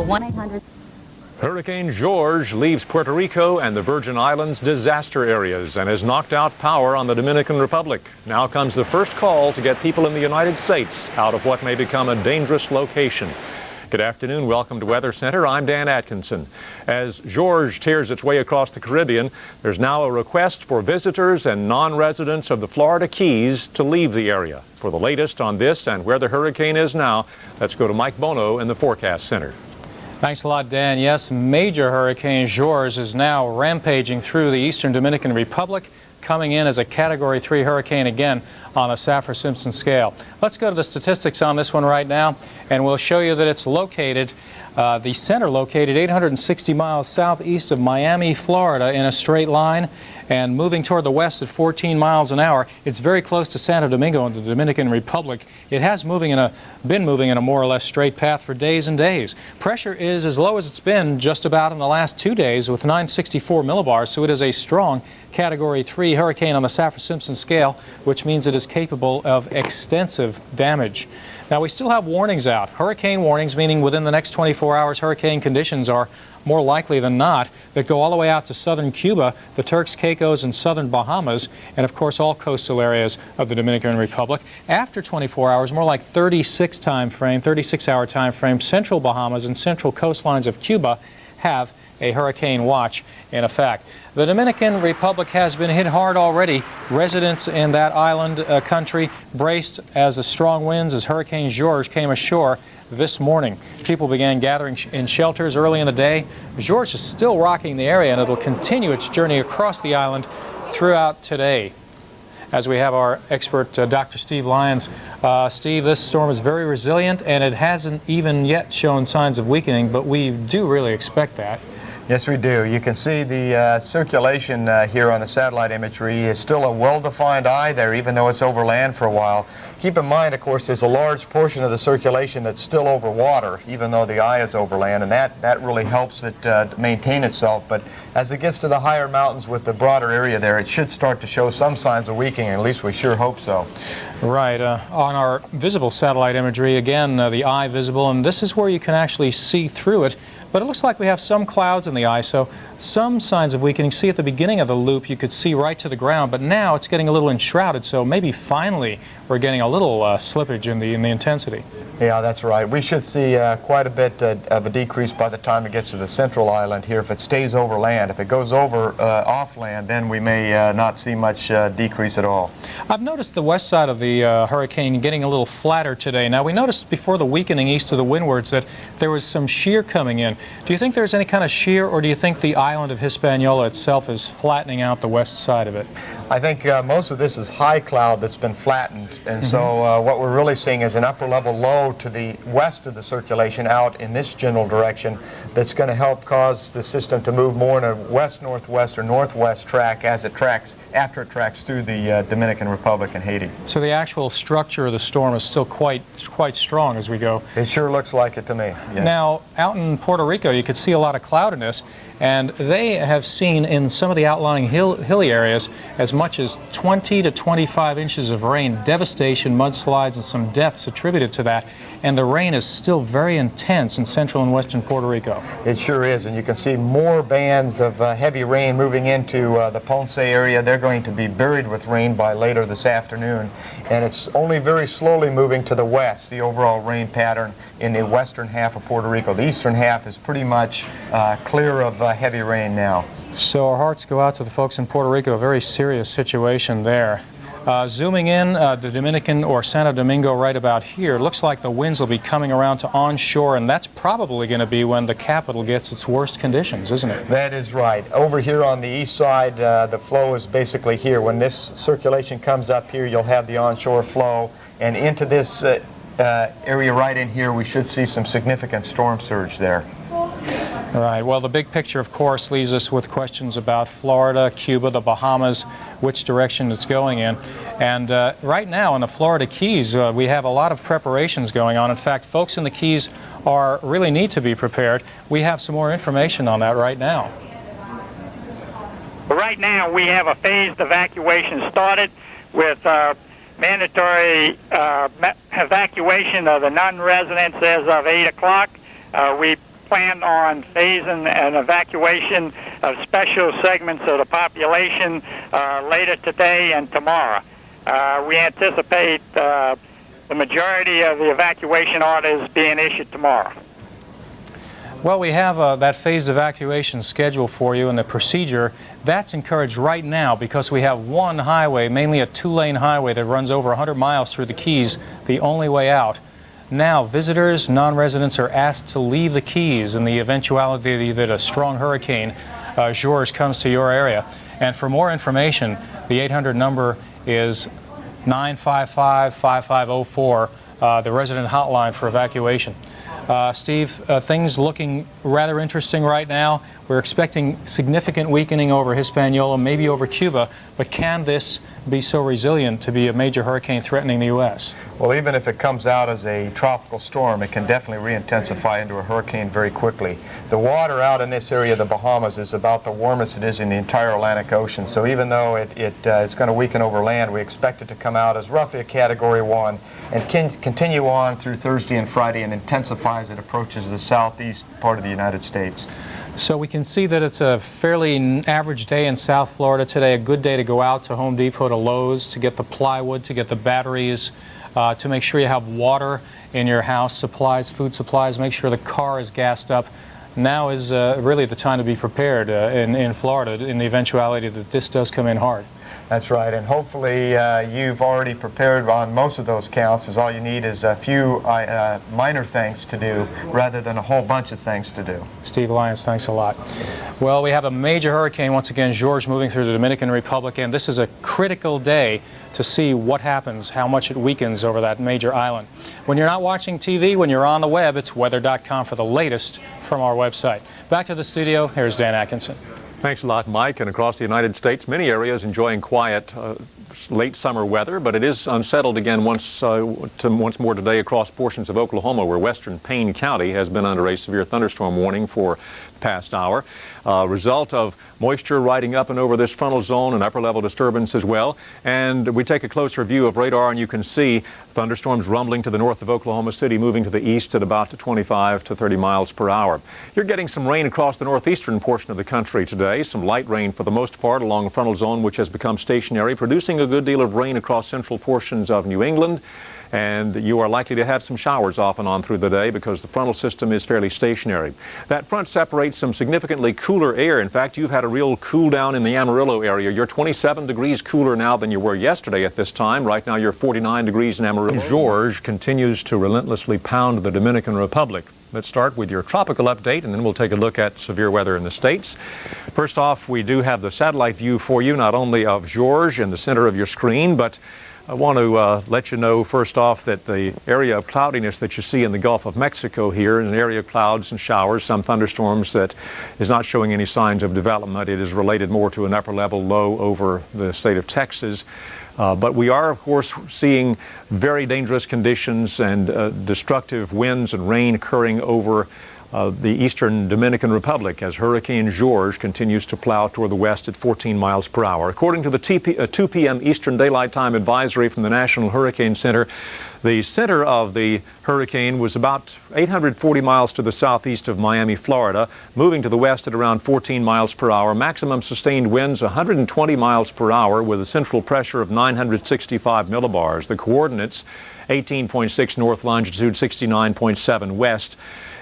Call 1-800. Hurricane George leaves Puerto Rico and the Virgin Islands disaster areas and has knocked out power on the Dominican Republic. Now comes the first call to get people in the United States out of what may become a dangerous location. Good afternoon. Welcome to Weather Center. I'm Dan Atkinson. As George tears its way across the Caribbean, there's now a request for visitors and non-residents of the Florida Keys to leave the area. For the latest on this and where the hurricane is now, let's go to Mike Bono in the Forecast Center. Thanks a lot, Dan. Yes, major Hurricane George is now rampaging through the eastern Dominican Republic, coming in as a Category 3 hurricane again on a Saffir-Simpson scale. Let's go to the statistics on this one right now, and we'll show you that it's located, the center located 860 miles southeast of Miami, Florida, in a straight line, and moving toward the west at 14 miles an hour. It's very close to Santo Domingo in the Dominican Republic. It has been moving in a more or less straight path for days and days. Pressure is as low as it's been just about in the last 2 days with 964 millibars, so it is a strong Category 3 hurricane on the Saffir-Simpson scale, which means it is capable of extensive damage. Now, we still have warnings out. Hurricane warnings, meaning within the next 24 hours, hurricane conditions are more likely than not, that go all the way out to southern Cuba, the Turks, Caicos, and southern Bahamas, and of course all coastal areas of the Dominican Republic. After 24 hours, more like 36-hour time frame, central Bahamas and central coastlines of Cuba have a hurricane watch in effect. The Dominican Republic has been hit hard already. Residents in that island country braced as the strong winds as Hurricane George came ashore this morning. People began gathering in shelters early in the day. George is still rocking the area, and it'll continue its journey across the island throughout today. As we have our expert, Dr. Steve Lyons. Steve, this storm is very resilient, and it hasn't even yet shown signs of weakening, but we do really expect that. Yes, we do. You can see the circulation here on the satellite imagery is still a well-defined eye there, even though it's over land for a while. Keep in mind, of course, there's a large portion of the circulation that's still over water, even though the eye is over land, and that really helps it maintain itself. But as it gets to the higher mountains with the broader area there, it should start to show some signs of weakening. At least we sure hope so. Right. On our visible satellite imagery, again, the eye visible, and this is where you can actually see through it. But it looks like we have some clouds in the eye, so some signs of weakening. See, at the beginning of the loop, you could see right to the ground, but now it's getting a little enshrouded, so maybe finally we're getting a little slippage in the intensity. Yeah, that's right. We should see quite a bit of a decrease by the time it gets to the central island here if it stays over land. If it goes over off land, then we may not see much decrease at all. I've noticed the west side of the hurricane getting a little flatter today. Now, we noticed before the weakening east of the windwards that there was some shear coming in. Do you think there's any kind of shear, or do you think the island of Hispaniola itself is flattening out the west side of it? I think most of this is high cloud that's been flattened, and so what we're really seeing is an upper level low to the west of the circulation out in this general direction that's going to help cause the system to move more in a west-northwest or northwest track as it tracks, after it tracks through the Dominican Republic and Haiti. So the actual structure of the storm is still quite strong as we go. It sure looks like it to me, yes. Now, out in Puerto Rico, you could see a lot of cloudiness, and they have seen in some of the outlying hilly areas as much as 20 to 25 inches of rain, devastation, mudslides, and some deaths attributed to that. And the rain is still very intense in central and western Puerto Rico. It sure is, and you can see more bands of heavy rain moving into the Ponce area. They're going to be buried with rain by later this afternoon, and it's only very slowly moving to the west, the overall rain pattern in the western half of Puerto Rico. The eastern half is pretty much clear of heavy rain now. So our hearts go out to the folks in Puerto Rico, a very serious situation there. Zooming in, the Dominican or Santo Domingo right about here, looks like the winds will be coming around to onshore, and that's probably going to be when the capital gets its worst conditions, isn't it? That is right. Over here on the east side, the flow is basically here. When this circulation comes up here, you'll have the onshore flow, and into this area right in here, we should see some significant storm surge there. All right. Well, the big picture, of course, leaves us with questions about Florida, Cuba, the Bahamas, which direction it's going in. And right now in the Florida Keys, we have a lot of preparations going on. In fact, folks in the Keys really need to be prepared. We have some more information on that right now. Right now, we have a phased evacuation started with mandatory evacuation of the non-residents as of 8 o'clock. We plan on phasing an evacuation of special segments of the population later today and tomorrow. We anticipate the majority of the evacuation orders being issued tomorrow. Well, we have that phased evacuation schedule for you, and the procedure that's encouraged right now because we have one highway, mainly a two-lane highway that runs over 100 miles through the Keys, the only way out. Now, visitors, non-residents are asked to leave the Keys in the eventuality that a strong hurricane, George, comes to your area. And for more information, the 800 number is 955-5504, the resident hotline for evacuation. Steve, things looking rather interesting right now. We're expecting significant weakening over Hispaniola, maybe over Cuba, but can this be so resilient to be a major hurricane threatening the U.S.? Well, even if it comes out as a tropical storm, it can definitely re-intensify into a hurricane very quickly. The water out in this area of the Bahamas is about the warmest it is in the entire Atlantic Ocean, so even though it's going to weaken over land, we expect it to come out as roughly a Category 1 and can continue on through Thursday and Friday and intensify as it approaches the southeast part of the United States. So we can see that it's a fairly average day in South Florida today, a good day to go out to Home Depot, to Lowe's, to get the plywood, to get the batteries, to make sure you have water in your house, supplies, food supplies, make sure the car is gassed up. Now is really the time to be prepared in Florida in the eventuality that this does come in hard. That's right, and hopefully you've already prepared on most of those counts, as all you need is a few minor things to do rather than a whole bunch of things to do. Steve Lyons, thanks a lot. Well, we have a major hurricane once again, George, moving through the Dominican Republic, and this is a critical day to see what happens, how much it weakens over that major island. When you're not watching TV, when you're on the web, it's weather.com for the latest from our website. Back to the studio, here's Dan Atkinson. Thanks a lot, Mike. And across the United States, many areas enjoying quiet late summer weather, but it is unsettled again once more today across portions of Oklahoma, where western Payne County has been under a severe thunderstorm warning for the past hour. Result of moisture riding up and over this frontal zone, and upper level disturbance as well. And we take a closer view of radar, and you can see thunderstorms rumbling to the north of Oklahoma City, moving to the east at about 25 to 30 miles per hour. You're getting some rain across the northeastern portion of the country today, some light rain for the most part along the frontal zone, which has become stationary, producing a good deal of rain across central portions of New England. And you are likely to have some showers off and on through the day because the frontal system is fairly stationary. That front separates some significantly cooler air. In fact, you've had a real cool down in the Amarillo area. You're 27 degrees cooler now than you were yesterday at this time. Right now you're 49 degrees in Amarillo. George continues to relentlessly pound the Dominican Republic. Let's start with your tropical update, and then we'll take a look at severe weather in the states. First off, we do have the satellite view for you, not only of George in the center of your screen, but I want to let you know first off that the area of cloudiness that you see in the Gulf of Mexico here is an area of clouds and showers, some thunderstorms that is not showing any signs of development. It is related more to an upper level low over the state of Texas. But we are, of course, seeing very dangerous conditions and destructive winds and rain occurring over the eastern Dominican Republic as Hurricane George continues to plow toward the west at 14 miles per hour. According to the 2 p.m. Eastern Daylight Time advisory from the National Hurricane Center, the center of the hurricane was about 840 miles to the southeast of Miami, Florida, moving to the west at around 14 miles per hour. Maximum sustained winds 120 miles per hour with a central pressure of 965 millibars. The coordinates 18.6 north longitude, 69.7 west.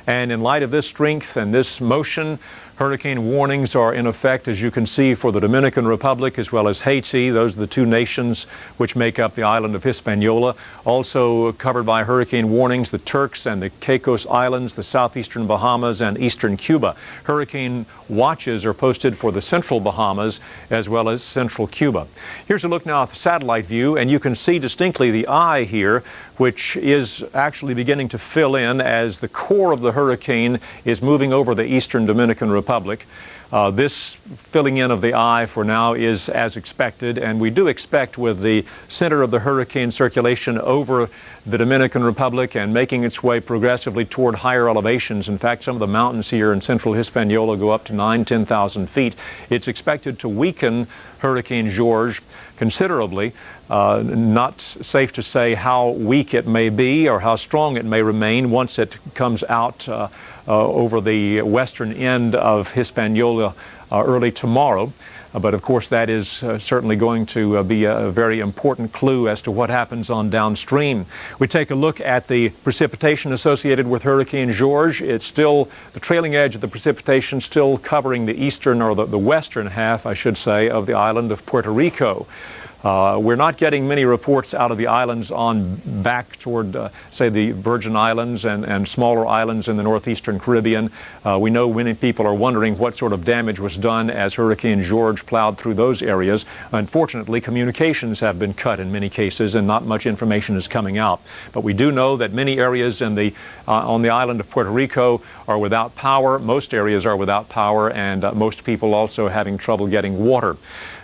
And in light of this strength and this motion, hurricane warnings are in effect, as you can see, for the Dominican Republic as well as Haiti. Those are the two nations which make up the island of Hispaniola. Also covered by hurricane warnings, the Turks and the Caicos Islands, the southeastern Bahamas, and eastern Cuba. Hurricane watches are posted for the central Bahamas as well as central Cuba. Here's a look now at the satellite view, and you can see distinctly the eye here, which is actually beginning to fill in as the core of the hurricane is moving over the eastern Dominican Republic. This filling in of the eye for now is as expected, and we do expect, with the center of the hurricane circulation over the Dominican Republic and making its way progressively toward higher elevations. In fact, some of the mountains here in central Hispaniola go up to 10,000 feet. It's expected to weaken Hurricane George considerably. Not safe to say how weak it may be or how strong it may remain once it comes out over the western end of Hispaniola early tomorrow. But of course, that is certainly going to be a very important clue as to what happens on downstream. We take a look at the precipitation associated with Hurricane George. It's still, the trailing edge of the precipitation still covering the eastern, or the western half, I should say, of the island of Puerto Rico. We're not getting many reports out of the islands on back toward, say, the Virgin Islands and smaller islands in the northeastern Caribbean. We know many people are wondering what sort of damage was done as Hurricane George plowed through those areas. Unfortunately, communications have been cut in many cases, and not much information is coming out. But we do know that many areas in on the island of Puerto Rico are without power. Most areas are without power, and most people also having trouble getting water.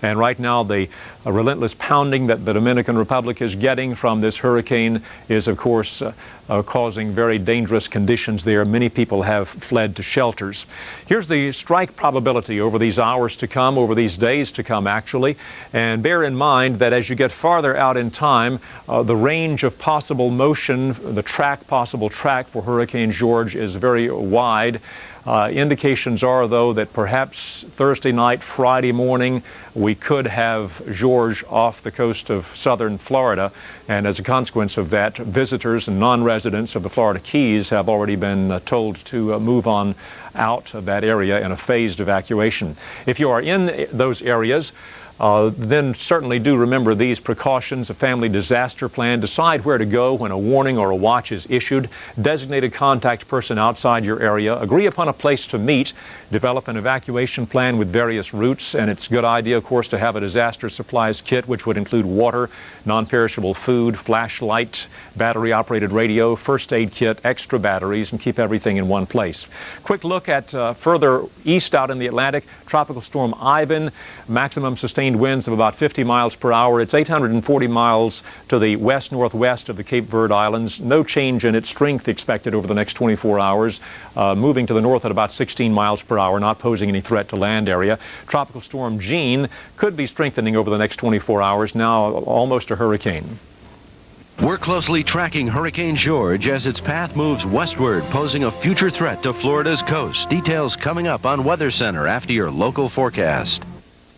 And right now, the relentless pounding that the Dominican Republic is getting from this hurricane is, of course, causing very dangerous conditions there. Many people have fled to shelters. Here's the strike probability over these hours to come, over these days to come, actually. And bear in mind that as you get farther out in time, the range of possible motion, the possible track for Hurricane George is very wide. Indications are, though, that perhaps Thursday night, Friday morning, we could have George off the coast of southern Florida. And as a consequence of that, visitors and non-residents of the Florida Keys have already been told to move on out of that area in a phased evacuation. If you are in those areas, then certainly do remember these precautions: a family disaster plan. Decide where to go when a warning or a watch is issued. Designate a contact person outside your area. Agree upon a place to meet. Develop an evacuation plan with various routes. And it's a good idea, of course, to have a disaster supplies kit, which would include water, non-perishable food, flashlight, battery-operated radio, first aid kit, extra batteries, and keep everything in one place. Quick look at further east out in the Atlantic. Tropical storm Ivan, maximum sustained winds of about 50 miles per hour. It's 840 miles to the west-northwest of the Cape Verde Islands. No change in its strength expected over the next 24 hours. Moving to the north at about 16 miles per hour, not posing any threat to land area. Tropical storm Jeanne could be strengthening over the next 24 hours, now almost a hurricane. We're closely tracking Hurricane George as its path moves westward, posing a future threat to Florida's coast. Details coming up on Weather Center after your local forecast.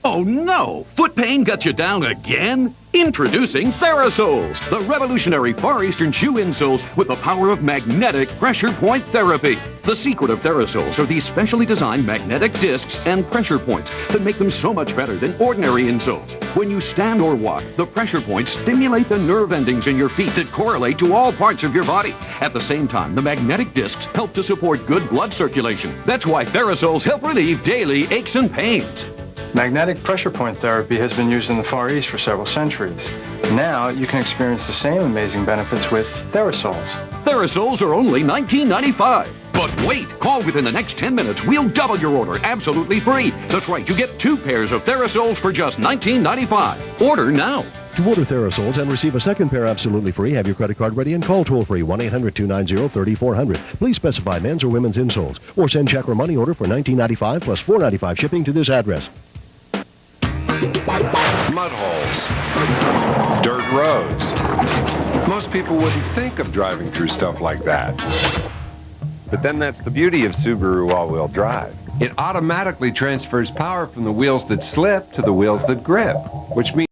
Oh no! Foot pain got you down again? Introducing Therasoles, the revolutionary Far Eastern shoe insoles with the power of magnetic pressure point therapy. The secret of Therasoles are these specially designed magnetic discs and pressure points that make them so much better than ordinary insoles. When you stand or walk, the pressure points stimulate the nerve endings in your feet that correlate to all parts of your body. At the same time, the magnetic discs help to support good blood circulation. That's why Therasoles help relieve daily aches and pains. Magnetic pressure point therapy has been used in the Far East for several centuries. Now you can experience the same amazing benefits with Therasoles. Therasoles are only $19.95. But wait, call within the next 10 minutes. We'll double your order absolutely free. That's right, you get 2 pairs of Therasoles for just $19.95. Order now. To order Therasoles and receive a second pair absolutely free, have your credit card ready and call toll-free 1-800-290-3400. Please specify men's or women's insoles, or send check or money order for $19.95 plus $4.95 shipping to this address. Mud holes, dirt roads. Most people wouldn't think of driving through stuff like that. But then that's the beauty of Subaru all-wheel drive. It automatically transfers power from the wheels that slip to the wheels that grip, which means